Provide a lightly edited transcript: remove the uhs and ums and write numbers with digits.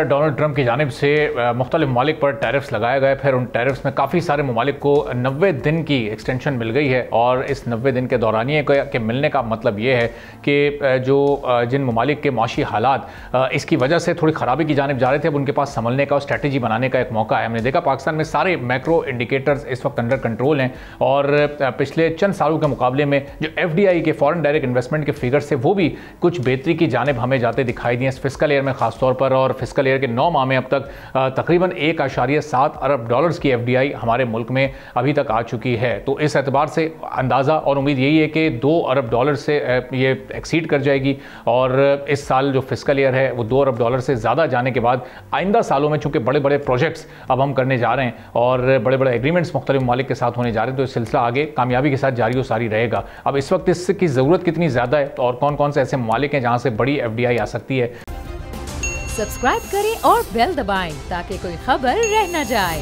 Donald Trump की जानिब से मुख्तलिफ ममालिक पर टैरिफ्स लगाए गए। फिर उन टैरिफ्स में काफ़ी सारे ममालिक को 90 दिन की एक्सटेंशन मिल गई है और इस 90 दिन के दौरानिए के मिलने का मतलब ये है कि जिन ममालिक के माशी हालात इसकी वजह से थोड़ी ख़राबी की जानिब जा रहे थे, अब उनके पास संभलने का और स्ट्रैटेजी बनाने का एक मौका है। हमने देखा पाकिस्तान में सारे मैक्रो इंडिकेटर्स इस वक्त अंडर कंट्रोल हैं और पिछले चंद सालों के मुकाबले में जो FDI के फॉरेन डायरेक्ट इन्वेस्टमेंट के फिगर्स थे वो भी कुछ बेहतरी की जानिब हमें जाते दिखाई दिए इस फिस्कल ईयर में खासतौर पर। और फिस्कल ईयर के 9 माह में अब तक तकरीबन 1.7 अरब डॉलर्स की FDI हमारे मुल्क में अभी तक आ चुकी है। तो इस एतबार से अंदाज़ा और उम्मीद यही है कि 2 अरब डॉलर से ये एक्सीड कर जाएगी और इस साल जो फिस्कल ईयर है वो 2 अरब डॉलर से ज़्यादा जाने के बाद आइंदा सालों में चूँकि बड़े बड़े प्रोजेक्ट्स अब हम करने जा रहे हैं और बड़े बड़े एग्रीमेंट्स मुख्तलिफ ममालिक के साथ होने जा रहे हैं, तो इस सिलसिला आगे कामयाबी के साथ जारी और सारी रहेगा। अब इस वक्त इसकी ज़रूरत कितनी ज़्यादा है और कौन कौन से ऐसे ममालिक हैं जहाँ से बड़ी FDI आ सकती है। सब्सक्राइब करें और बेल दबाएं ताकि कोई खबर रह न जाए।